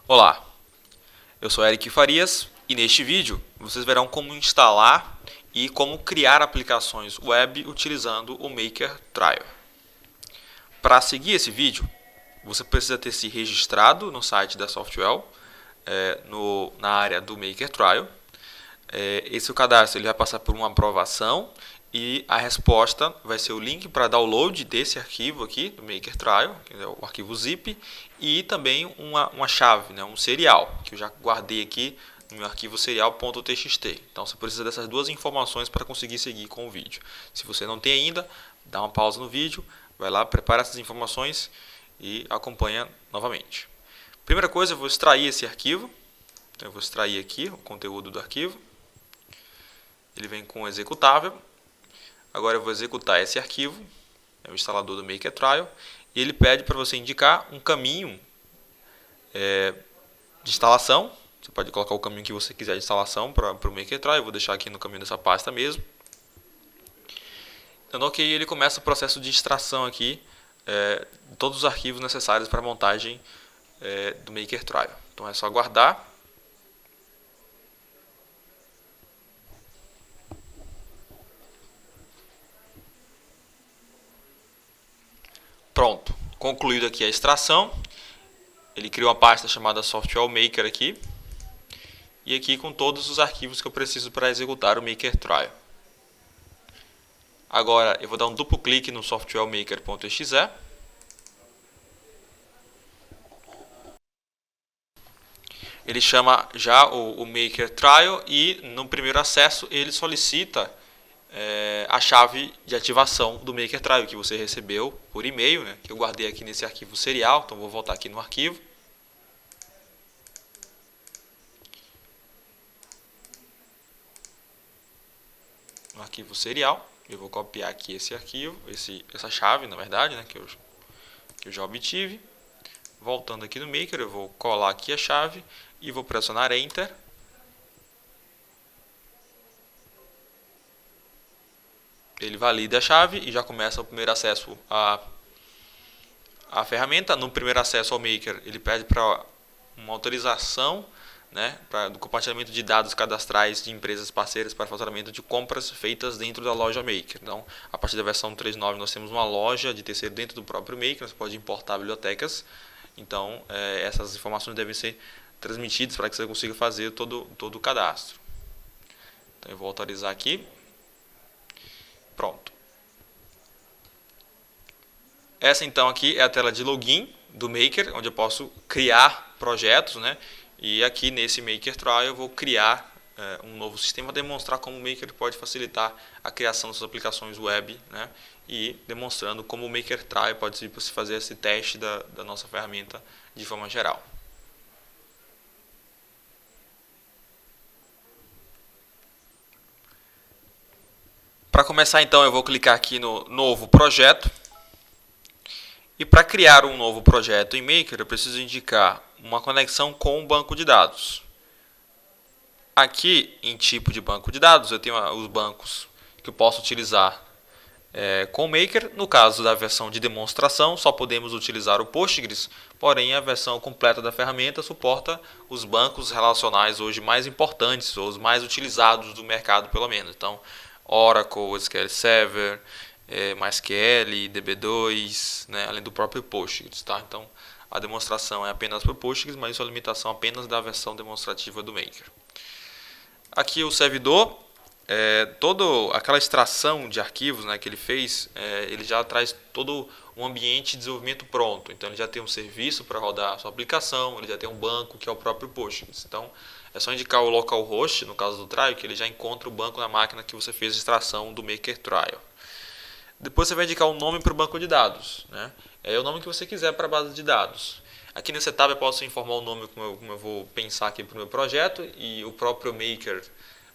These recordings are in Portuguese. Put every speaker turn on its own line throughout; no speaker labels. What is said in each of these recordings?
Olá, eu sou Eric Farias e neste vídeo vocês verão como instalar e como criar aplicações web utilizando o Maker Trial. Para seguir esse vídeo, você precisa ter se registrado no site da Softwell, na área do Maker Trial. Esse cadastro ele vai passar por uma aprovação e a resposta vai ser o link para download desse arquivo aqui do Maker Trial, que é o arquivo zip, e também uma chave, né, um serial, que eu já guardei aqui no meu arquivo serial.txt. Então você precisa dessas duas informações para conseguir seguir com o vídeo. Se você não tem ainda, dá uma pausa no vídeo, vai lá, prepara essas informações e acompanha novamente. Primeira coisa, eu vou extrair esse arquivo. Então eu vou extrair aqui o conteúdo do arquivo. Ele vem com o executável. Agora eu vou executar esse arquivo, é o instalador do Maker Trial, e ele pede para você indicar um caminho de instalação. Você pode colocar o caminho que você quiser de instalação para o Maker Trial, eu vou deixar aqui no caminho dessa pasta mesmo. Dando OK, ele começa o processo de extração aqui de todos os arquivos necessários para a montagem do Maker Trial. Então é só aguardar. Pronto, concluído aqui a extração, ele criou uma pasta chamada Softwell Maker aqui, e aqui com todos os arquivos que eu preciso para executar o Maker Trial. Agora eu vou dar um duplo clique no softwellmaker.exe. Ele chama já o Maker Trial e no primeiro acesso ele solicita a chave de ativação do Maker Trial que você recebeu por e-mail, né, que eu guardei aqui nesse arquivo serial. Então vou voltar aqui no arquivo. No arquivo serial, eu vou copiar aqui esse arquivo, essa chave, na verdade, né, que eu já obtive. Voltando aqui no Maker, eu vou colar aqui a chave e vou pressionar Enter. Ele valida a chave e já começa o primeiro acesso à ferramenta. No primeiro acesso ao Maker, ele pede para uma autorização, né, do compartilhamento de dados cadastrais de empresas parceiras para faturamento de compras feitas dentro da loja Maker. Então, a partir da versão 3.9 nós temos uma loja de terceiro dentro do próprio Maker, você pode importar bibliotecas. Então, essas informações devem ser transmitidas para que você consiga fazer todo o cadastro. Então, eu vou autorizar aqui. Pronto. Essa então aqui é a tela de login do Maker, onde eu posso criar projetos, né? E aqui nesse Maker Trial eu vou criar um novo sistema, demonstrar como o Maker pode facilitar a criação das aplicações web, né? E demonstrando como o Maker Trial pode servir para se fazer esse teste da nossa ferramenta de forma geral. Para começar então eu vou clicar aqui no novo projeto. E para criar um novo projeto em Maker eu preciso indicar uma conexão com um banco de dados. Aqui em tipo de banco de dados eu tenho os bancos que eu posso utilizar com o Maker. No caso da versão de demonstração só podemos utilizar o Postgres, porém a versão completa da ferramenta suporta os bancos relacionais hoje mais importantes, ou os mais utilizados do mercado pelo menos. Então Oracle, SQL Server, MySQL, DB2, né, além do próprio Postgres. Tá? Então a demonstração é apenas para o Postgres, mas isso é a limitação apenas da versão demonstrativa do Maker. Aqui o servidor, toda aquela extração de arquivos, né, que ele fez, ele já traz todo um ambiente de desenvolvimento pronto. Então ele já tem um serviço para rodar a sua aplicação, ele já tem um banco que é o próprio Postgres. Então é só indicar o localhost, no caso do trial, que ele já encontra o banco na máquina que você fez a extração do Maker Trial. Depois você vai indicar um nome para o banco de dados, né? É o nome que você quiser para a base de dados. Aqui nessa etapa eu posso informar o nome como eu vou pensar aqui para o meu projeto, e o próprio Maker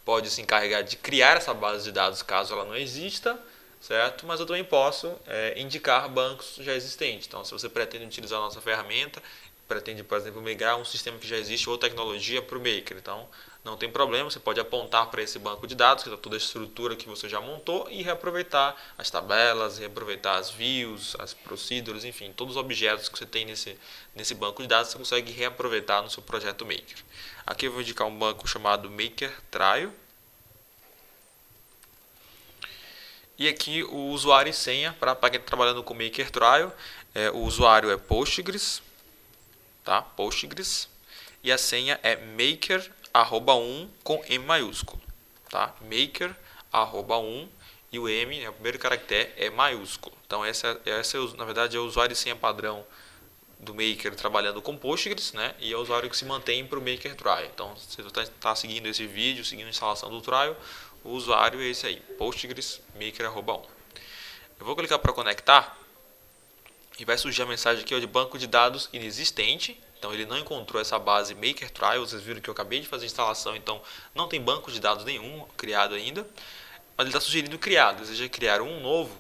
pode se encarregar de criar essa base de dados caso ela não exista, certo? Mas eu também posso indicar bancos já existentes. Então, se você pretende utilizar a nossa ferramenta pretende, por exemplo, migrar um sistema que já existe ou tecnologia para o Maker. Então, não tem problema, você pode apontar para esse banco de dados, que está toda a estrutura que você já montou, e reaproveitar as tabelas, reaproveitar as views, as procedures, enfim, todos os objetos que você tem nesse banco de dados, você consegue reaproveitar no seu projeto Maker. Aqui eu vou indicar um banco chamado Maker Trial. E aqui o usuário e senha, para quem está trabalhando com Maker Trial, o usuário é Postgres, tá? Postgres, e a senha é maker@1 com M maiúsculo, tá? Maker@1 e o M, o primeiro caractere, é maiúsculo. Então essa na verdade é o usuário e senha padrão do Maker trabalhando com Postgres, né? E é o usuário que se mantém para o Maker Trial. Então, se você está seguindo esse vídeo, seguindo a instalação do trial, o usuário é esse aí, Postgres Maker@1. Eu vou clicar para conectar e vai surgir a mensagem aqui ó, de banco de dados inexistente. Então ele não encontrou essa base Maker Trial. Vocês viram que eu acabei de fazer a instalação, então não tem banco de dados nenhum criado ainda. Mas ele está sugerindo criar, deseja criar um novo.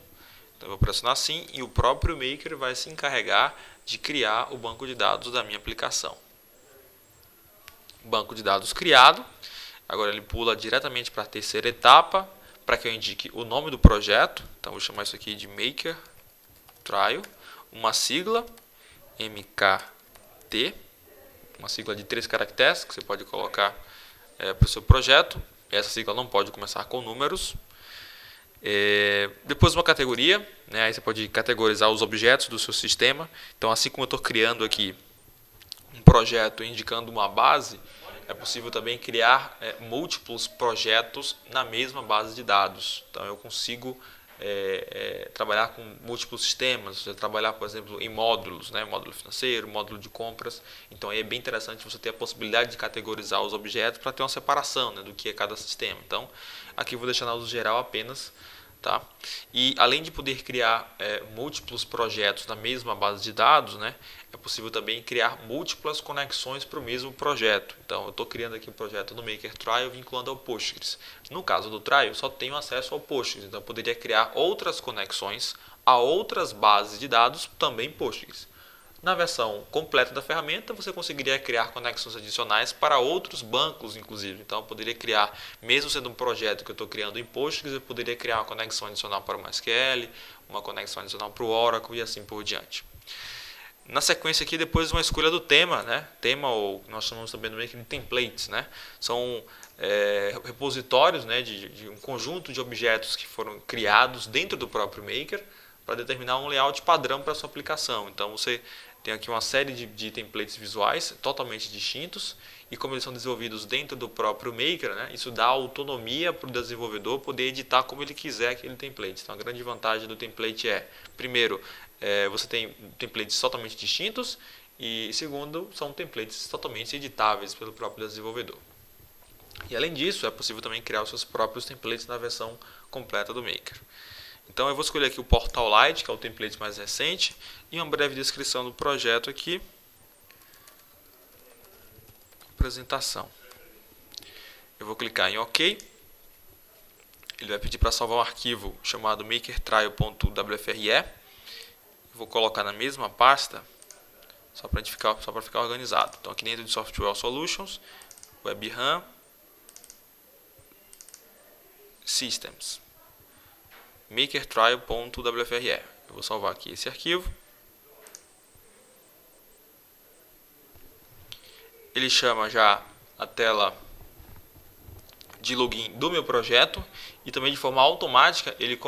Então eu vou pressionar sim e o próprio Maker vai se encarregar de criar o banco de dados da minha aplicação. Banco de dados criado. Agora ele pula diretamente para a terceira etapa, para que eu indique o nome do projeto. Então vou chamar isso aqui de Maker Trial, uma sigla MKT, uma sigla de 3 caracteres que você pode colocar para o seu projeto. Essa sigla não pode começar com números. Depois uma categoria, né? Aí você pode categorizar os objetos do seu sistema. Então assim como eu estou criando aqui um projeto indicando uma base, é possível também criar múltiplos projetos na mesma base de dados. Então eu consigo trabalhar com múltiplos sistemas, trabalhar, por exemplo, em módulos, né? Módulo financeiro, módulo de compras. Então aí é bem interessante você ter a possibilidade de categorizar os objetos para ter uma separação, né, do que é cada sistema. Então aqui eu vou deixar na uso geral apenas. Tá? E além de poder criar múltiplos projetos na mesma base de dados, né, é possível também criar múltiplas conexões para o mesmo projeto. Então eu estou criando aqui um projeto no Maker Trial vinculando ao Postgres. No caso do Trial eu só tenho acesso ao Postgres, então eu poderia criar outras conexões a outras bases de dados também Postgres. Na versão completa da ferramenta, você conseguiria criar conexões adicionais para outros bancos, inclusive. Então, eu poderia criar, mesmo sendo um projeto que eu estou criando em Postgres, eu poderia criar uma conexão adicional para o MySQL, uma conexão adicional para o Oracle e assim por diante. Na sequência aqui, depois uma escolha do tema, né? Tema, ou nós chamamos também no Maker de templates, né? São repositórios, né, de um conjunto de objetos que foram criados dentro do próprio Maker para determinar um layout padrão para a sua aplicação. Então, você tem aqui uma série de templates visuais totalmente distintos e como eles são desenvolvidos dentro do próprio Maker, né, isso dá autonomia para o desenvolvedor poder editar como ele quiser aquele template. Então a grande vantagem do template primeiro, você tem templates totalmente distintos e segundo, são templates totalmente editáveis pelo próprio desenvolvedor. E além disso, é possível também criar os seus próprios templates na versão completa do Maker. Então eu vou escolher aqui o Portal Lite, que é o template mais recente, e uma breve descrição do projeto aqui. Apresentação. Eu vou clicar em OK. Ele vai pedir para salvar um arquivo chamado makertrial.wfre. Eu vou colocar na mesma pasta, só para ficar organizado. Então aqui dentro de Software Solutions, WebRAM, Systems. makertrial.wfre. Eu vou salvar aqui esse arquivo. Ele chama já a tela de login do meu projeto e também de forma automática ele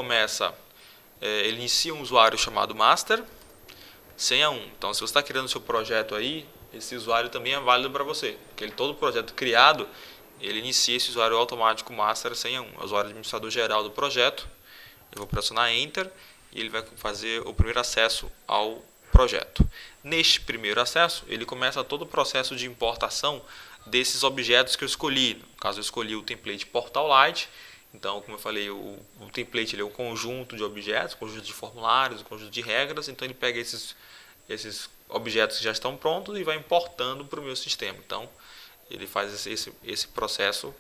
ele inicia um usuário chamado master, senha 1. Então se você está criando o seu projeto aí, esse usuário também é válido para você, porque todo projeto criado, ele inicia esse usuário automático master senha 1, é o usuário administrador geral do projeto. Eu vou pressionar Enter e ele vai fazer o primeiro acesso ao projeto. Neste primeiro acesso, ele começa todo o processo de importação desses objetos que eu escolhi. No caso, eu escolhi o template Portal Lite. Então, como eu falei, o template ele é um conjunto de objetos, um conjunto de formulários, um conjunto de regras. Então, ele pega esses objetos que já estão prontos e vai importando para o meu sistema. Então, ele faz esse processo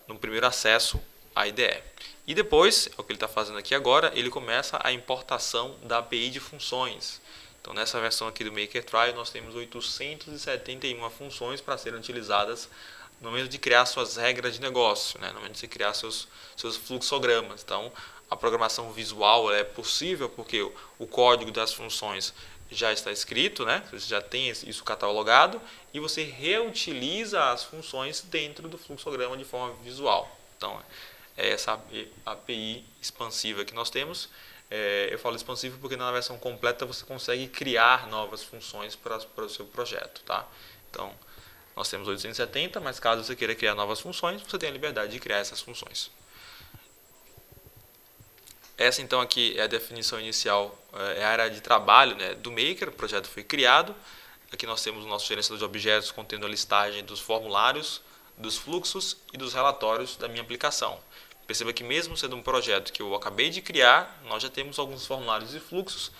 no primeiro acesso à IDE. E depois, é o que ele está fazendo aqui agora, ele começa a importação da API de funções. Então nessa versão aqui do Maker Trial nós temos 871 funções para serem utilizadas no momento de criar suas regras de negócio, né? No momento de criar seus fluxogramas. Então a programação visual é possível porque o código das funções já está escrito, né? Você já tem isso catalogado e você reutiliza as funções dentro do fluxograma de forma visual. Então é essa API expansiva que nós temos. Eu falo expansivo porque na versão completa você consegue criar novas funções para o seu projeto, tá? Então nós temos 870, mas caso você queira criar novas funções, você tem a liberdade de criar essas funções. Essa então aqui é a definição inicial, é a área de trabalho, né, do Maker. O projeto foi criado. Aqui nós temos o nosso gerenciador de objetos contendo a listagem dos formulários, dos fluxos e dos relatórios da minha aplicação. Perceba que mesmo sendo um projeto que eu acabei de criar, nós já temos alguns formulários e fluxos.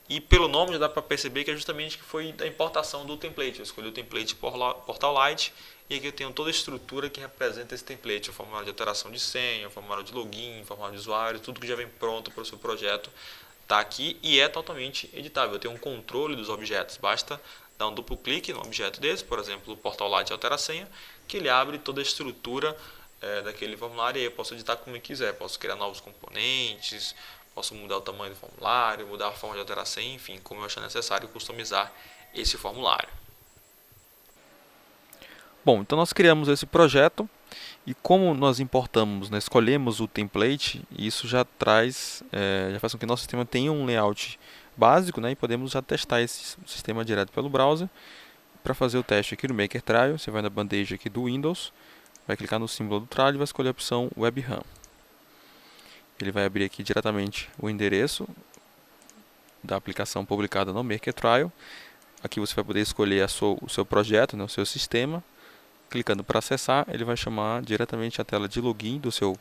E pelo nome já dá para perceber que é justamente que foi da importação do template. Eu escolhi o template Portal-Lite e aqui eu tenho toda a estrutura que representa esse template. O formulário de alteração de senha, o formulário de login, o formulário de usuário, tudo que já vem pronto para o seu projeto está aqui e é totalmente editável. Eu tenho um controle dos objetos. Basta dar um duplo clique no objeto desse, por exemplo, o Portal-Lite altera a senha, que ele abre toda a estrutura daquele formulário e aí eu posso editar como eu quiser. Posso criar novos componentes, posso mudar o tamanho do formulário, mudar a forma de alterar a senha, enfim, como eu achar necessário customizar esse formulário. Bom, então nós criamos esse projeto e como nós importamos, né, escolhemos o template, isso já traz, já faz com que nosso sistema tenha um layout básico, né, e podemos já testar esse sistema direto pelo browser. Para fazer o teste aqui no Maker Trial, você vai na bandeja aqui do Windows, vai clicar no símbolo do trial e vai escolher a opção WebRAM. Ele vai abrir aqui diretamente o endereço da aplicação publicada no Maker Trial. Aqui você vai poder escolher o seu projeto, né, o seu sistema. Clicando para acessar, ele vai chamar diretamente a tela de login do seu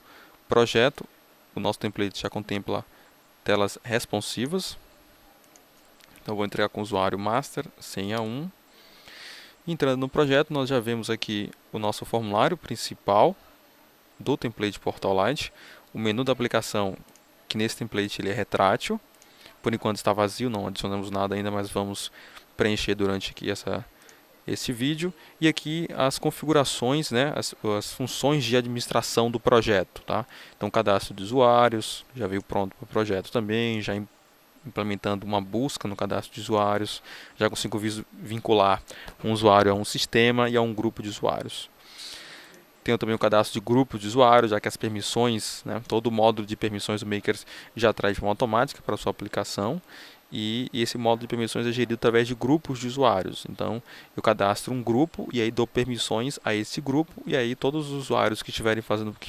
projeto. O nosso template já contempla telas responsivas. Então vou entregar com o usuário master, senha 1. Entrando no projeto, nós já vemos aqui o nosso formulário principal do template Portal-Lite. O menu da aplicação, que nesse template ele é retrátil. Por enquanto está vazio, não adicionamos nada ainda, mas vamos preencher durante aqui esse vídeo. E aqui as configurações, né, as funções de administração do projeto. Tá? Então cadastro de usuários, já veio pronto para o projeto também, já implementando uma busca no cadastro de usuários, já consigo vincular um usuário a um sistema e a um grupo de usuários. Tenho também o cadastro de grupos de usuários, já que as permissões, né, todo o módulo de permissões do Maker já traz de forma automática para a sua aplicação. E esse módulo de permissões é gerido através de grupos de usuários. Então, eu cadastro um grupo e aí dou permissões a esse grupo e aí todos os usuários que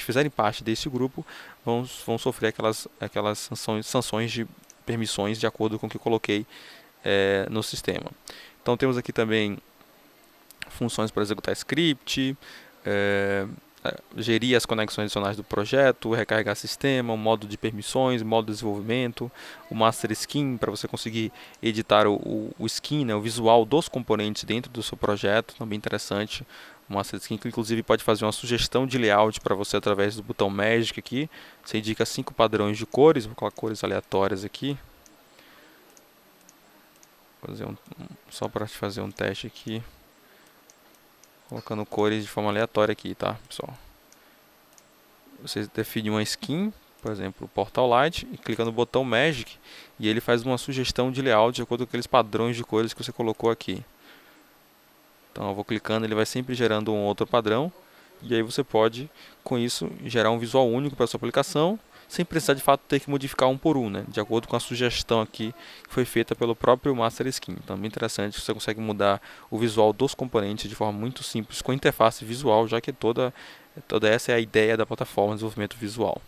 fizerem parte desse grupo vão sofrer aquelas sanções de permissões de acordo com o que eu coloquei no sistema. Então, temos aqui também funções para executar script, gerir as conexões adicionais do projeto, recarregar sistema, o modo de permissões, o modo de desenvolvimento, o master skin para você conseguir editar o skin, né, o visual dos componentes dentro do seu projeto, também interessante. O master skin que inclusive pode fazer uma sugestão de layout para você através do botão Magic aqui. Você indica 5 padrões de cores, vou colocar cores aleatórias aqui. Só para fazer um teste aqui. Colocando cores de forma aleatória aqui, tá, pessoal? Você define uma skin, por exemplo, o Portal-Lite, e clica no botão Magic, e ele faz uma sugestão de layout de acordo com aqueles padrões de cores que você colocou aqui. Então eu vou clicando, ele vai sempre gerando um outro padrão, e aí você pode, com isso, gerar um visual único para a sua aplicação, sem precisar de fato ter que modificar um por um, né? De acordo com a sugestão aqui que foi feita pelo próprio Master Skin. Então é bem interessante, você consegue mudar o visual dos componentes de forma muito simples, com interface visual, já que toda essa é a ideia da plataforma de desenvolvimento visual.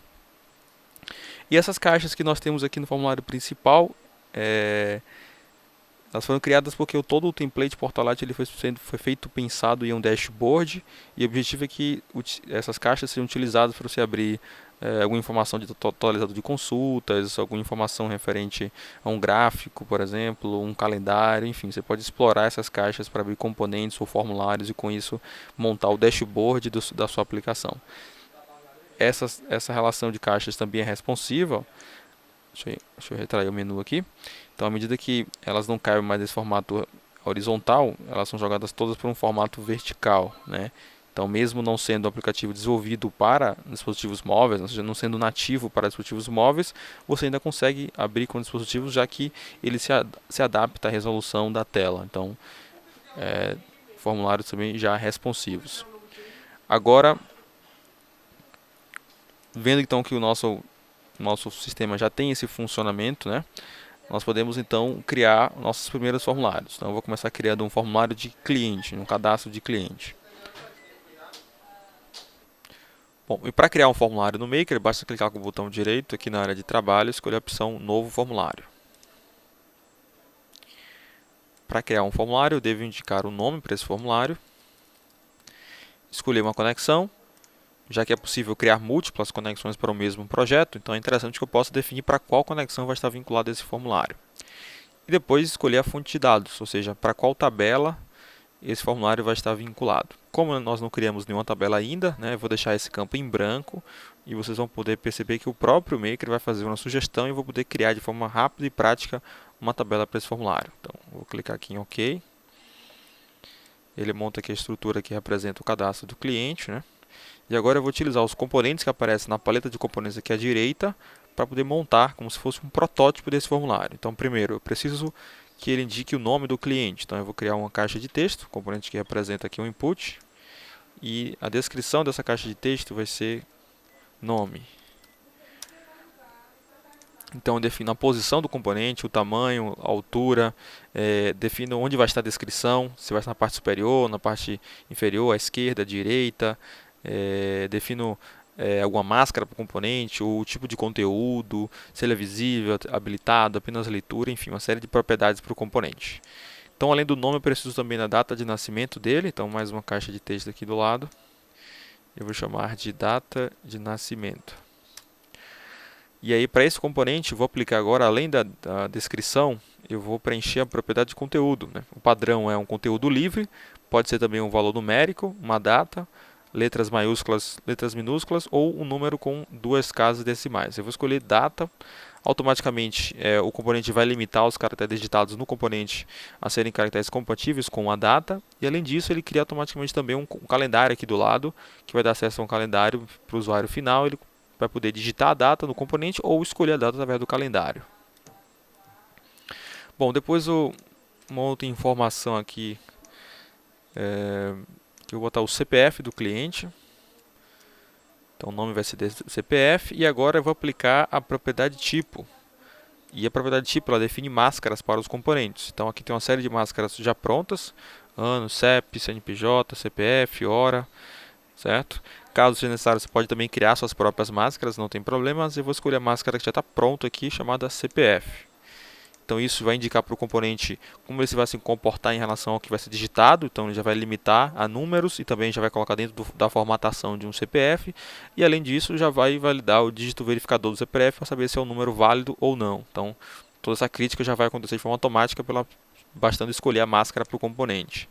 E essas caixas que nós temos aqui no formulário principal, elas foram criadas porque todo o template Portal-Lite ele foi feito pensado em um dashboard, e o objetivo é que essas caixas sejam utilizadas para você abrir alguma informação de totalizador de consultas, alguma informação referente a um gráfico, por exemplo, um calendário, enfim, você pode explorar essas caixas para abrir componentes ou formulários e com isso montar o dashboard da sua aplicação. Essa relação de caixas também é responsiva. Deixa eu retrair o menu aqui.
Então, à medida que elas não caem mais nesse formato horizontal, elas são jogadas todas para um formato vertical, né? Então, mesmo não sendo um aplicativo desenvolvido para dispositivos móveis, ou seja, não sendo nativo para dispositivos móveis, você ainda consegue abrir com dispositivos, já que ele se adapta à resolução da tela. Então, formulários também já responsivos. Agora, vendo então que o nosso sistema já tem esse funcionamento, né? Nós podemos então criar nossos primeiros formulários. Então, eu vou começar criando um formulário de cliente, um cadastro de cliente. Bom, e para criar um formulário no Maker, basta clicar com o botão direito aqui na área de trabalho e escolher a opção Novo Formulário. Para criar um formulário, eu devo indicar o nome para esse formulário, escolher uma conexão, já que é possível criar múltiplas conexões para o mesmo projeto, então é interessante que eu possa definir para qual conexão vai estar vinculado esse formulário. E depois escolher a fonte de dados, ou seja, para qual tabela esse formulário vai estar vinculado. Como nós não criamos nenhuma tabela ainda, né, eu vou deixar esse campo em branco e vocês vão poder perceber que o próprio Maker vai fazer uma sugestão e eu vou poder criar de forma rápida e prática uma tabela para esse formulário. Então, vou clicar aqui em OK. Ele monta aqui a estrutura que representa o cadastro do cliente, né? E agora eu vou utilizar os componentes que aparecem na paleta de componentes aqui à direita para poder montar como se fosse um protótipo desse formulário. Então, primeiro, eu preciso que ele indique o nome do cliente. Então, eu vou criar uma caixa de texto, componente que representa aqui um input. E a descrição dessa caixa de texto vai ser nome. Então, eu defino a posição do componente, o tamanho, a altura, defino onde vai estar a descrição, se vai estar na parte superior, na parte inferior, à esquerda, à direita, defino alguma máscara para o componente, o tipo de conteúdo, se ele é visível, habilitado, apenas leitura, enfim, uma série de propriedades para o componente. Então, além do nome, eu preciso também da data de nascimento dele, então mais uma caixa de texto aqui do lado. Eu vou chamar de data de nascimento. E aí, para esse componente, eu vou aplicar agora, além da descrição, eu vou preencher a propriedade de conteúdo, né? O padrão é um conteúdo livre, pode ser também um valor numérico, uma data, letras maiúsculas, letras minúsculas ou um número com 2 casas decimais. Eu vou escolher data. Automaticamente, o componente vai limitar os caracteres digitados no componente a serem caracteres compatíveis com a data. E, além disso, ele cria automaticamente também um calendário aqui do lado, que vai dar acesso a um calendário para o usuário final. Ele vai poder digitar a data no componente ou escolher a data através do calendário. Bom, depois uma outra informação aqui, que eu vou botar o CPF do cliente. Então, o nome vai ser CPF e agora eu vou aplicar a propriedade tipo. E a propriedade tipo ela define máscaras para os componentes. Então, aqui tem uma série de máscaras já prontas: ano, CEP, CNPJ, CPF, hora, certo? Caso seja necessário, você pode também criar suas próprias máscaras, não tem problema. Mas eu vou escolher a máscara que já está pronta aqui, chamada CPF. Então, isso vai indicar para o componente como ele vai se comportar em relação ao que vai ser digitado. Então, ele já vai limitar a números e também já vai colocar dentro da formatação de um CPF. E, além disso, já vai validar o dígito verificador do CPF para saber se é um número válido ou não. Então, toda essa crítica já vai acontecer de forma automática, bastando escolher a máscara para o componente.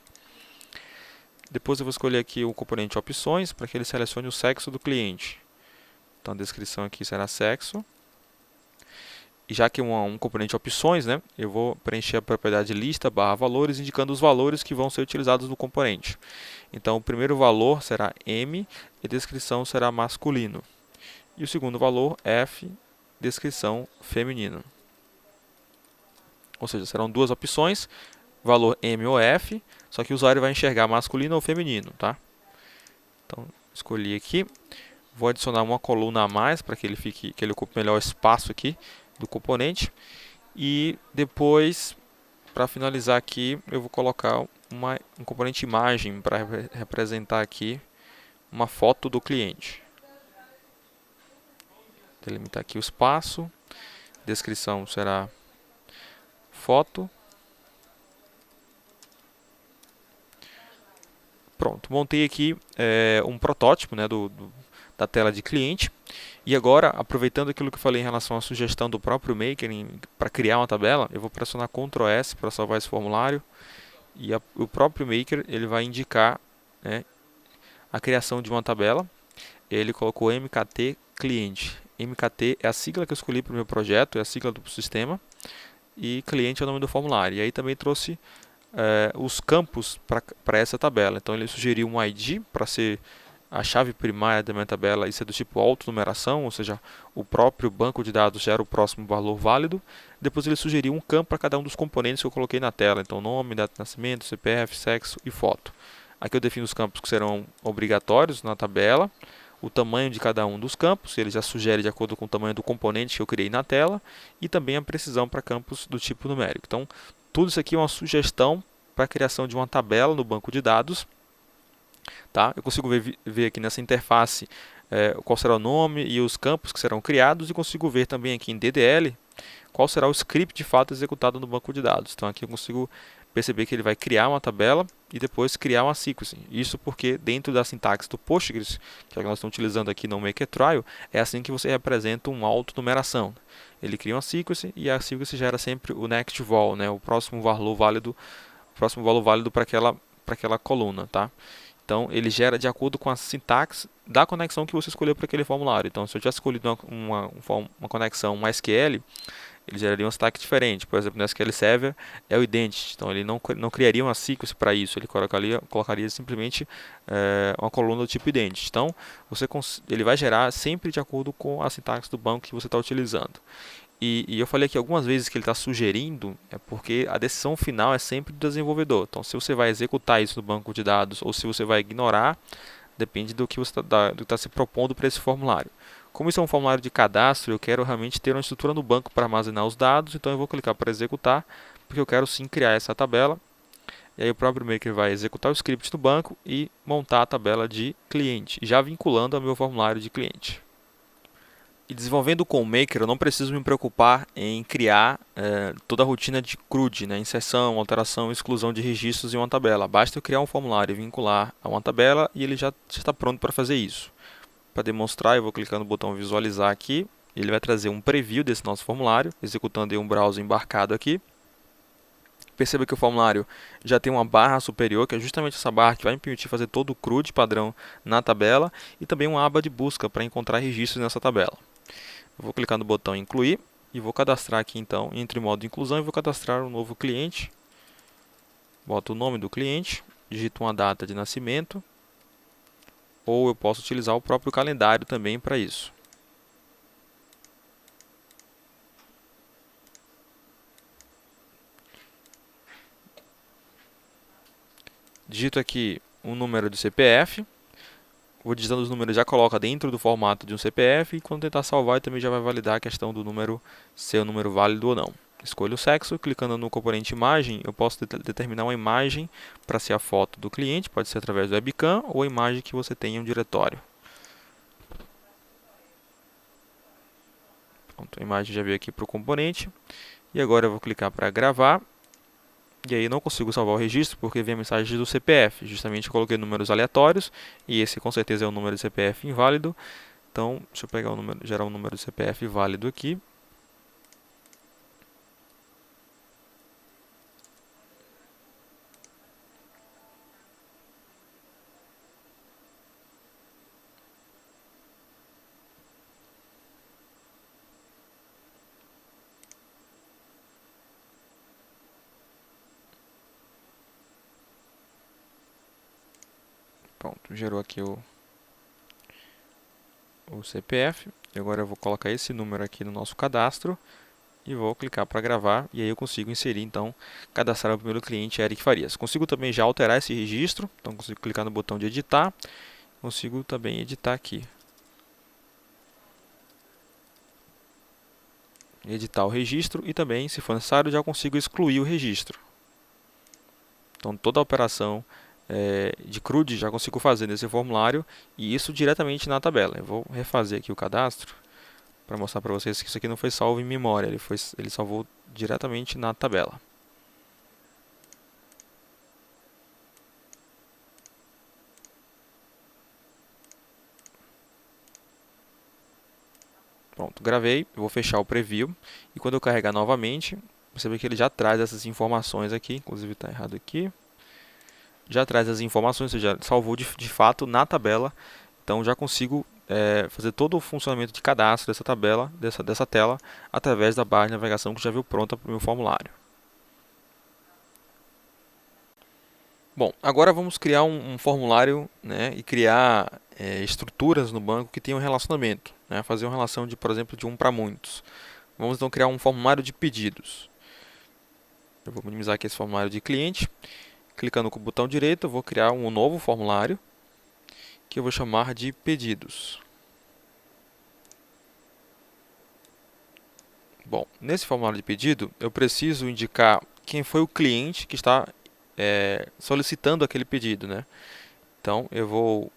Depois eu vou escolher aqui o componente opções para que ele selecione o sexo do cliente. Então, a descrição aqui será sexo. E já que é um componente opções, né, eu vou preencher a propriedade lista/valores, indicando os valores que vão ser utilizados no componente. Então, o primeiro valor será M e a descrição será masculino. E o segundo valor, F, descrição feminino. Ou seja, serão duas opções, valor M ou F, só que o usuário vai enxergar masculino ou feminino, tá? Então, escolhi aqui. Vou adicionar uma coluna a mais para que ele ocupe melhor espaço aqui do componente. E depois, para finalizar aqui, eu vou colocar um componente imagem para representar aqui uma foto do cliente. Delimitar aqui o espaço. Descrição será foto. Pronto, montei aqui um protótipo, né, da tela de cliente. E agora, aproveitando aquilo que eu falei em relação à sugestão do próprio Maker para criar uma tabela, eu vou pressionar Ctrl S para salvar esse formulário. E o próprio Maker ele vai indicar, né, a criação de uma tabela. Ele colocou MKT cliente. MKT é a sigla que eu escolhi para o meu projeto, é a sigla do sistema. e cliente é o nome do formulário. E aí também trouxe os campos para essa tabela. Então ele sugeriu um ID para ser a chave primária da minha tabela e ser do tipo autonumeração, ou seja, o próprio banco de dados gera o próximo valor válido. Depois ele sugeriu um campo para cada um dos componentes que eu coloquei na tela, então nome, data de nascimento, CPF, sexo e foto. Aqui eu defino os campos que serão obrigatórios na tabela, o tamanho de cada um dos campos, ele já sugere de acordo com o tamanho do componente que eu criei na tela, e também a precisão para campos do tipo numérico. Então, tudo isso aqui é uma sugestão para a criação de uma tabela no banco de dados. Tá? Eu consigo ver aqui nessa interface qual será o nome e os campos que serão criados, e consigo ver também aqui em DDL qual será o script de fato executado no banco de dados. Então aqui eu consigo perceber que ele vai criar uma tabela e depois criar uma sequence. Isso porque dentro da sintaxe do Postgres, que é o que nós estamos utilizando aqui no Maketrial, é assim que você representa uma autonumeração. Ele cria uma sequence e a sequence gera sempre o next vol, né, o próximo valor válido para aquela coluna, tá? Então, ele gera de acordo com a sintaxe da conexão que você escolheu para aquele formulário. Então, se eu tivesse escolhido uma conexão MySQL, ele geraria uma sintaxe diferente. Por exemplo, no SQL Server é o identity. Então, ele não criaria uma sequence para isso. Ele colocaria simplesmente uma coluna do tipo identity. Então, ele vai gerar sempre de acordo com a sintaxe do banco que você está utilizando. E eu falei aqui algumas vezes que ele está sugerindo, é porque a decisão final é sempre do desenvolvedor. Então, se você vai executar isso no banco de dados ou se você vai ignorar, depende do que você está se propondo para esse formulário. Como isso é um formulário de cadastro, eu quero realmente ter uma estrutura no banco para armazenar os dados, então eu vou clicar para executar, porque eu quero sim criar essa tabela. E aí o próprio Maker vai executar o script no banco e montar a tabela de cliente, já vinculando ao meu formulário de cliente. E desenvolvendo com o Maker, eu não preciso me preocupar em criar toda a rotina de CRUD, né? Inserção, alteração e exclusão de registros em uma tabela. Basta eu criar um formulário e vincular a uma tabela e ele já está pronto para fazer isso. Para demonstrar, eu vou clicar no botão visualizar aqui. Ele vai trazer um preview desse nosso formulário, executando um browser embarcado aqui. Perceba que o formulário já tem uma barra superior, que é justamente essa barra que vai me permitir fazer todo o CRUD padrão na tabela, e também uma aba de busca para encontrar registros nessa tabela. Eu vou clicar no botão incluir e vou cadastrar aqui então, entre modo de inclusão, e vou cadastrar um novo cliente. Boto o nome do cliente, digito uma data de nascimento, ou eu posso utilizar o próprio calendário também para isso. Digito aqui um número de CPF. Vou digitando os números, já coloca dentro do formato de um CPF, e quando tentar salvar, ele também já vai validar a questão do número ser um número válido ou não. Escolho o sexo, clicando no componente imagem, eu posso determinar uma imagem para ser a foto do cliente, pode ser através do webcam ou a imagem que você tem em um diretório. Pronto, a imagem já veio aqui para o componente, e agora eu vou clicar para gravar. E aí eu não consigo salvar o registro porque vem a mensagem do CPF. Justamente eu coloquei números aleatórios e esse com certeza é um número de CPF inválido. Então, deixa eu pegar gerar um número de CPF válido aqui. Pronto, gerou aqui o CPF. E agora eu vou colocar esse número aqui no nosso cadastro e vou clicar para gravar. E aí eu consigo inserir, então, cadastrar o primeiro cliente, Eric Farias. Consigo também já alterar esse registro. Então, consigo clicar no botão de editar. Consigo também editar aqui. Editar o registro e também, se for necessário, já consigo excluir o registro. Então, toda a operação de CRUD já consigo fazer nesse formulário, e isso diretamente na tabela. Eu vou refazer aqui o cadastro para mostrar para vocês que isso aqui não foi salvo em memória, ele salvou diretamente na tabela. Pronto, gravei, eu vou fechar o preview, e quando eu carregar novamente, você vê que ele já traz essas informações aqui, inclusive está errado aqui. Já traz as informações, ou seja, salvou de fato na tabela. Então já consigo fazer todo o funcionamento de cadastro dessa tabela, dessa tela, através da barra de navegação que já veio pronta para o meu formulário. Bom, agora vamos criar um formulário, né, e criar estruturas no banco que tenham relacionamento, né, fazer uma relação de, por exemplo, de um para muitos. Vamos então criar um formulário de pedidos. Eu vou minimizar aqui esse formulário de cliente. Clicando com o botão direito, eu vou criar um novo formulário que eu vou chamar de pedidos. Bom, nesse formulário de pedido, eu preciso indicar quem foi o cliente que está solicitando aquele pedido, né? Então, eu vou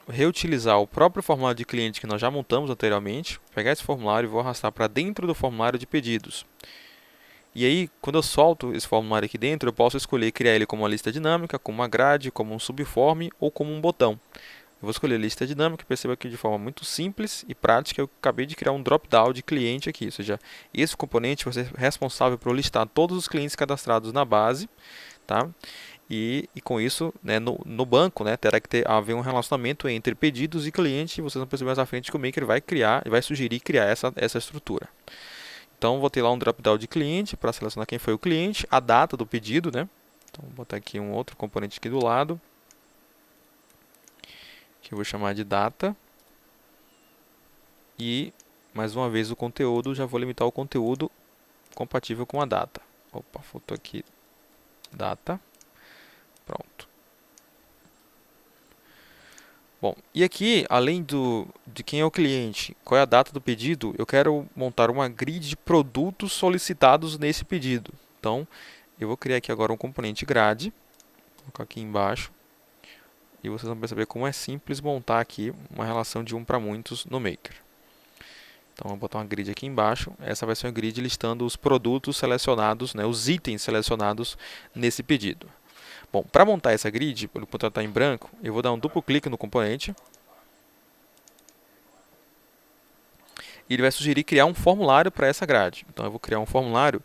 reutilizar o próprio formulário de cliente que nós já montamos anteriormente, pegar esse formulário e vou arrastar para dentro do formulário de pedidos. E aí, quando eu solto esse formulário aqui dentro, eu posso escolher criar ele como uma lista dinâmica, como uma grade, como um subform ou como um botão. Eu vou escolher lista dinâmica, perceba que de forma muito simples e prática eu acabei de criar um drop-down de cliente aqui, ou seja, esse componente vai ser responsável por listar todos os clientes cadastrados na base, tá? E com isso, né, no banco, né, terá que haver um relacionamento entre pedidos e cliente, e vocês vão perceber mais à frente que o Maker vai sugerir criar essa estrutura. Então, vou ter lá um drop-down de cliente para selecionar quem foi o cliente, a data do pedido, né? Então, vou botar aqui um outro componente aqui do lado, que eu vou chamar de data. E, mais uma vez, o conteúdo, já vou limitar o conteúdo compatível com a data. Opa, faltou aqui data. Pronto. Bom, e aqui, além de quem é o cliente, qual é a data do pedido, eu quero montar uma grid de produtos solicitados nesse pedido. Então, eu vou criar aqui agora um componente grade, vou colocar aqui embaixo, e vocês vão perceber como é simples montar aqui uma relação de um para muitos no Maker. Então, vou botar uma grid aqui embaixo, essa vai ser uma grid listando os produtos selecionados, né, os itens selecionados nesse pedido. Bom, para montar essa grid, enquanto ela está em branco, eu vou dar um duplo clique no componente. E ele vai sugerir criar um formulário para essa grade. Então, eu vou criar um formulário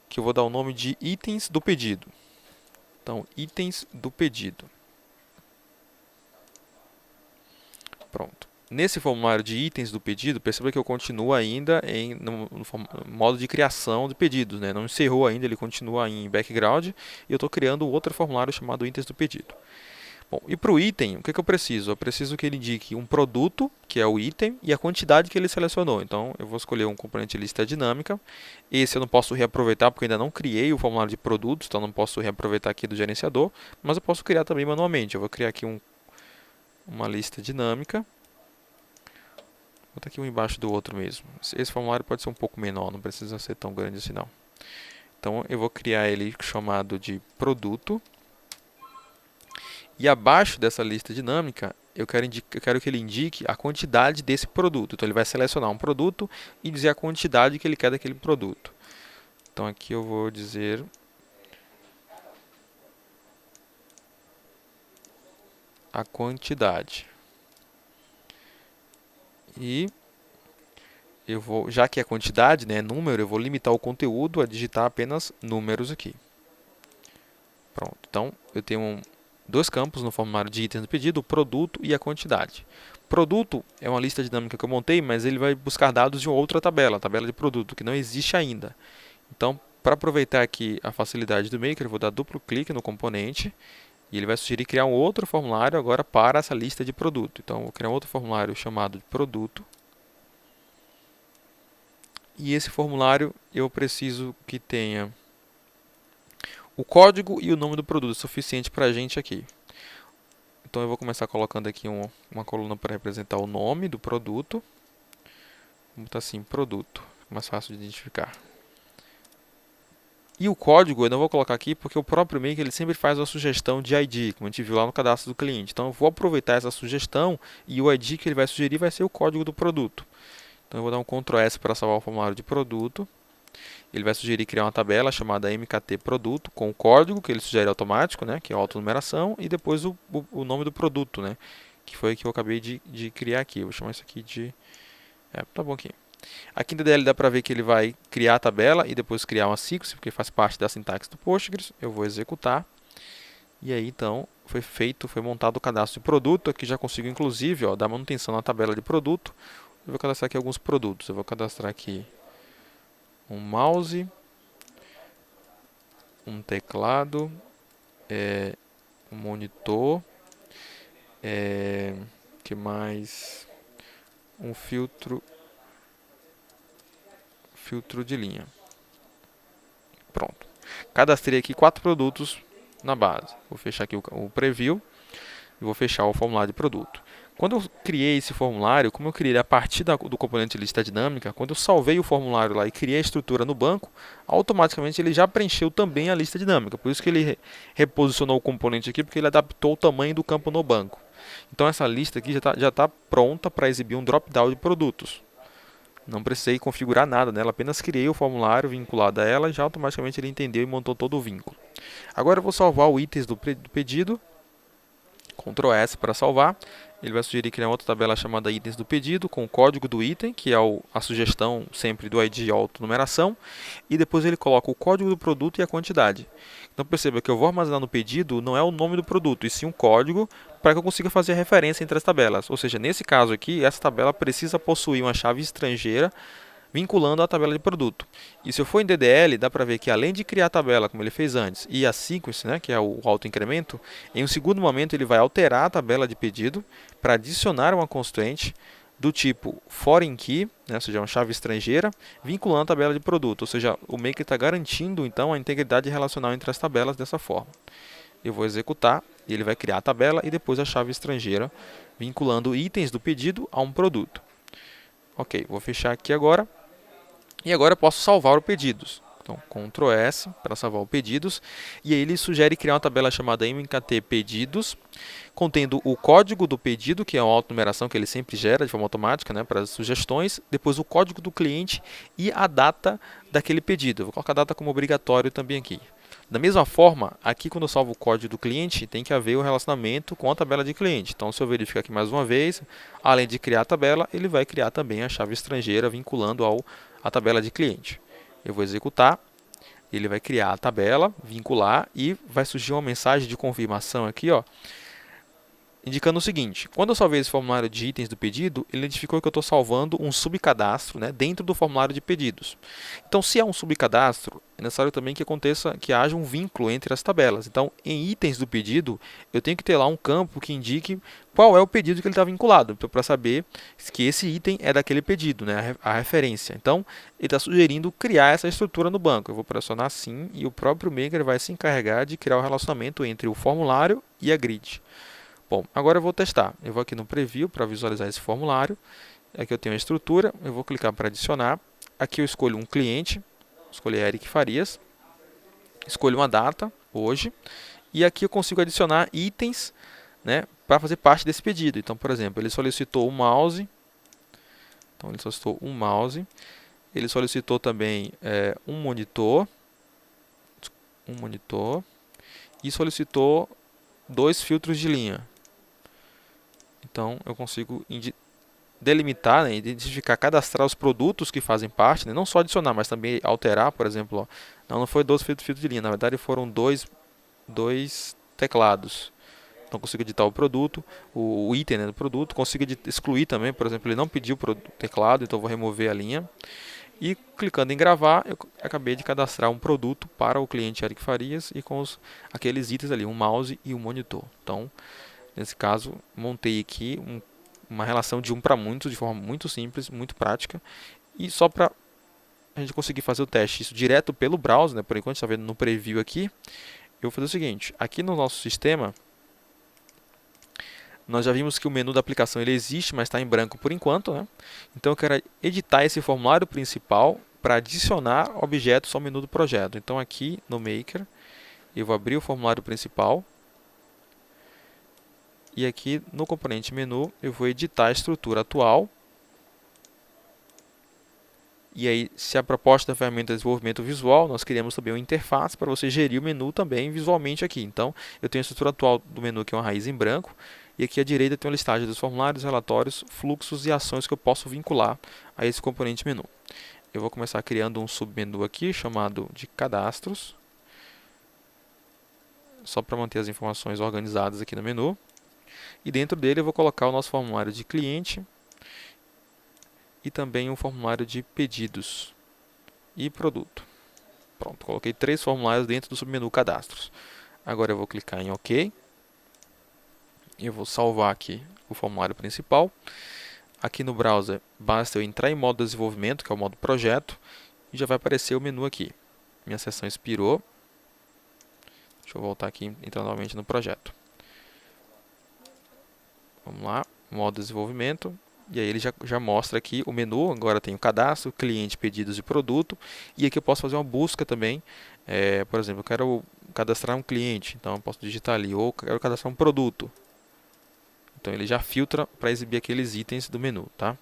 que eu vou dar o nome de itens do pedido. Então, itens do pedido. Pronto. Nesse formulário de itens do pedido, perceba que eu continuo ainda no modo de criação de pedidos, né? Não encerrou ainda, ele continua em background. E eu estou criando outro formulário chamado itens do pedido. Bom, e para o item, o que eu preciso? Eu preciso que ele indique um produto, que é o item, e a quantidade que ele selecionou. Então, eu vou escolher um componente lista dinâmica. Esse eu não posso reaproveitar, porque eu ainda não criei o formulário de produtos, então não posso reaproveitar aqui do gerenciador. Mas eu posso criar também manualmente. Eu vou criar aqui uma lista dinâmica. Vou botar aqui um embaixo do outro mesmo. Esse formulário pode ser um pouco menor, não precisa ser tão grande assim não. Então, eu vou criar ele chamado de produto. E abaixo dessa lista dinâmica, eu quero que ele indique a quantidade desse produto. Então, ele vai selecionar um produto e dizer a quantidade que ele quer daquele produto. Então, aqui eu vou dizer a quantidade. E eu vou, já que é quantidade, né, número, eu vou limitar o conteúdo a digitar apenas números aqui. Pronto. Então, eu tenho dois campos no formulário de itens do pedido, o produto e a quantidade. Produto é uma lista dinâmica que eu montei, mas ele vai buscar dados de outra tabela, a tabela de produto, que não existe ainda. Então, para aproveitar aqui a facilidade do Maker, eu vou dar duplo clique no componente e ele vai sugerir criar um outro formulário agora para essa lista de produto. Então, eu vou criar um outro formulário chamado de produto. E esse formulário eu preciso que tenha o código e o nome do produto, suficiente para a gente aqui. Então eu vou começar colocando aqui uma coluna para representar o nome do produto. Vamos botar assim, produto, mais fácil de identificar. E o código eu não vou colocar aqui porque o próprio Maker ele sempre faz uma sugestão de ID, como a gente viu lá no cadastro do cliente. Então eu vou aproveitar essa sugestão e o ID que ele vai sugerir vai ser o código do produto. Então eu vou dar um Ctrl S para salvar o formulário de produto. Ele vai sugerir criar uma tabela chamada MKT produto com o código que ele sugere automático, né, que é a autonumeração, e depois o nome do produto, né, que foi o que eu acabei de criar aqui. Eu vou chamar isso aqui de... tá bom aqui. Aqui no DL dá para ver que ele vai criar a tabela e depois criar uma sequence, porque faz parte da sintaxe do Postgres. Eu vou executar. E aí, então, foi montado o cadastro de produto. Aqui já consigo, inclusive, ó, dar manutenção na tabela de produto. Eu vou cadastrar aqui alguns produtos. Eu vou cadastrar aqui um mouse, um teclado, um monitor, que mais? Um filtro de linha. Pronto. Cadastrei aqui 4 produtos na base. Vou fechar aqui o preview e vou fechar o formulário de produto. Quando eu criei esse formulário, como eu criei ele a partir do componente lista dinâmica, quando eu salvei o formulário lá e criei a estrutura no banco, automaticamente ele já preencheu também a lista dinâmica. Por isso que ele reposicionou o componente aqui, porque ele adaptou o tamanho do campo no banco. Então essa lista aqui já está pronta para exibir um drop-down de produtos. Não precisei configurar nada nela, apenas criei o formulário vinculado a ela e já automaticamente ele entendeu e montou todo o vínculo. Agora eu vou salvar o itens do pedido. Ctrl S para salvar. Ele vai sugerir criar outra tabela chamada itens do pedido, com o código do item, que é a sugestão sempre do ID autonumeração, e depois ele coloca o código do produto e a quantidade. Então perceba que eu vou armazenar no pedido não é o nome do produto, e sim um código para que eu consiga fazer a referência entre as tabelas. Ou seja, nesse caso aqui, essa tabela precisa possuir uma chave estrangeira vinculando a tabela de produto. E se eu for em DDL, dá para ver que além de criar a tabela, como ele fez antes, e a sequence, né, que é o autoincremento, em um segundo momento ele vai alterar a tabela de pedido para adicionar uma constraint do tipo foreign key, né, ou seja, uma chave estrangeira, vinculando a tabela de produto. Ou seja, o Maker está garantindo então a integridade relacional entre as tabelas dessa forma. Eu vou executar e ele vai criar a tabela e depois a chave estrangeira, vinculando itens do pedido a um produto. Ok, vou fechar aqui agora. E agora eu posso salvar o pedidos. Então, Ctrl S para salvar o pedidos. E aí ele sugere criar uma tabela chamada mkt pedidos, contendo o código do pedido, que é uma autonumeração que ele sempre gera de forma automática, né, para as sugestões. Depois o código do cliente e a data daquele pedido. Eu vou colocar a data como obrigatório também aqui. Da mesma forma, aqui quando eu salvo o código do cliente, tem que haver o relacionamento com a tabela de cliente. Então, se eu verificar aqui mais uma vez, além de criar a tabela, ele vai criar também a chave estrangeira vinculando a tabela de cliente. Eu vou executar, ele vai criar a tabela, vincular e vai surgir uma mensagem de confirmação aqui, ó, indicando o seguinte: quando eu salvei esse formulário de itens do pedido, ele identificou que eu estou salvando um subcadastro, né, dentro do formulário de pedidos. Então, se é um subcadastro, é necessário também que haja um vínculo entre as tabelas. Então, em itens do pedido, eu tenho que ter lá um campo que indique qual é o pedido que ele está vinculado, para saber que esse item é daquele pedido, né, a referência. Então, ele está sugerindo criar essa estrutura no banco. Eu vou pressionar sim e o próprio Maker vai se encarregar de criar o relacionamento entre o formulário e a grid. Bom, agora eu vou testar. Eu vou aqui no Preview para visualizar esse formulário. Aqui eu tenho a estrutura, eu vou clicar para adicionar. Aqui eu escolho um cliente, escolho Eric Farias. Escolho uma data, hoje. E aqui eu consigo adicionar itens, né, para fazer parte desse pedido. Então, por exemplo, ele solicitou um mouse. Então, ele solicitou um mouse. Ele solicitou também um monitor. E solicitou 2 filtros de linha. Então, eu consigo delimitar, né, identificar, cadastrar os produtos que fazem parte, né, não só adicionar, mas também alterar, por exemplo. Ó, não foi 2 filtros de linha, na verdade foram dois teclados. Então, consigo editar o produto, o item, né, do produto. Consigo excluir também, por exemplo, ele não pediu o teclado, então eu vou remover a linha. E clicando em gravar, eu acabei de cadastrar um produto para o cliente Eric Farias e com aqueles itens ali, um mouse e um monitor. Então, nesse caso, montei aqui uma relação de 1 para muitos, de forma muito simples, muito prática. E só para a gente conseguir fazer o teste isso direto pelo browser, né? Por enquanto está vendo no preview aqui, eu vou fazer o seguinte: aqui no nosso sistema, nós já vimos que o menu da aplicação ele existe, mas está em branco por enquanto, né? Então eu quero editar esse formulário principal para adicionar objetos ao menu do projeto. Então aqui no Maker, eu vou abrir o formulário principal. E aqui no componente menu, eu vou editar a estrutura atual. E aí, se a proposta da ferramenta de desenvolvimento visual, nós criamos também uma interface para você gerir o menu também visualmente aqui. Então, eu tenho a estrutura atual do menu, que é uma raiz em branco. E aqui à direita tem uma listagem dos formulários, relatórios, fluxos e ações que eu posso vincular a esse componente menu. Eu vou começar criando um submenu aqui, chamado de cadastros. só para manter as informações organizadas aqui no menu. E dentro dele eu vou colocar o nosso formulário de cliente e também um formulário de pedidos e produto. Pronto, coloquei 3 formulários dentro do submenu cadastros. Agora eu vou clicar em OK. Eu vou salvar aqui o formulário principal. Aqui no browser, basta eu entrar em modo desenvolvimento, que é o modo projeto, e já vai aparecer o menu aqui. Minha sessão expirou. Deixa eu voltar aqui e entrar novamente no projeto. Vamos lá, modo desenvolvimento. E aí ele já mostra aqui o menu. Agora tem o cadastro, cliente, pedidos e produto. E aqui eu posso fazer uma busca também. Por exemplo, eu quero cadastrar um cliente, então eu posso digitar ali, ou quero cadastrar um produto. Então ele já filtra para exibir aqueles itens do menu, tá?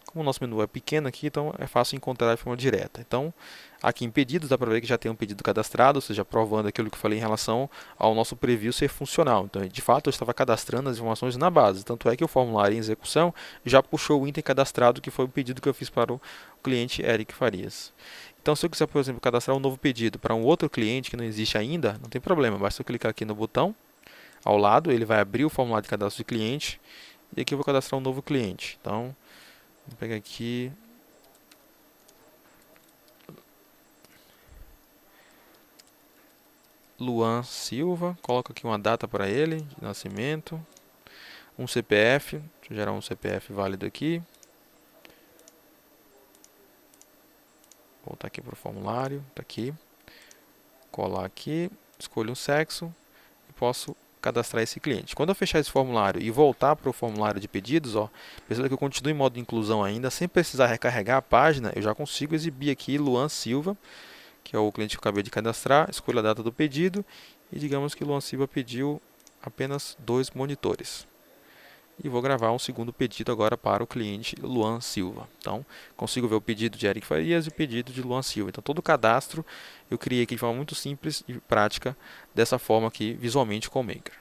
Como o nosso menu é pequeno aqui, então é fácil encontrar de forma direta. Então, aqui em pedidos, dá para ver que já tem um pedido cadastrado, ou seja, provando aquilo que eu falei em relação ao nosso preview ser funcional. Então, de fato, eu estava cadastrando as informações na base. Tanto é que o formulário em execução já puxou o item cadastrado, que foi o pedido que eu fiz para o cliente Eric Farias. Então, se eu quiser, por exemplo, cadastrar um novo pedido para um outro cliente que não existe ainda, não tem problema. Basta eu clicar aqui no botão ao lado, ele vai abrir o formulário de cadastro de cliente, e aqui eu vou cadastrar um novo cliente. Então, vou pegar aqui Luan Silva, coloco aqui uma data para ele, de nascimento, um CPF, deixa eu gerar um CPF válido aqui. Voltar aqui para o formulário, tá aqui, colar aqui, escolho um sexo e posso cadastrar esse cliente. Quando eu fechar esse formulário e voltar para o formulário de pedidos, perceba que eu continuo em modo de inclusão ainda, sem precisar recarregar a página, eu já consigo exibir aqui Luan Silva, que é o cliente que eu acabei de cadastrar, escolho a data do pedido e digamos que Luan Silva pediu apenas 2 monitores. E vou gravar um segundo pedido agora para o cliente Luan Silva. Então, consigo ver o pedido de Eric Farias e o pedido de Luan Silva. Então, todo o cadastro eu criei aqui de forma muito simples e prática, dessa forma aqui, visualmente com o Maker.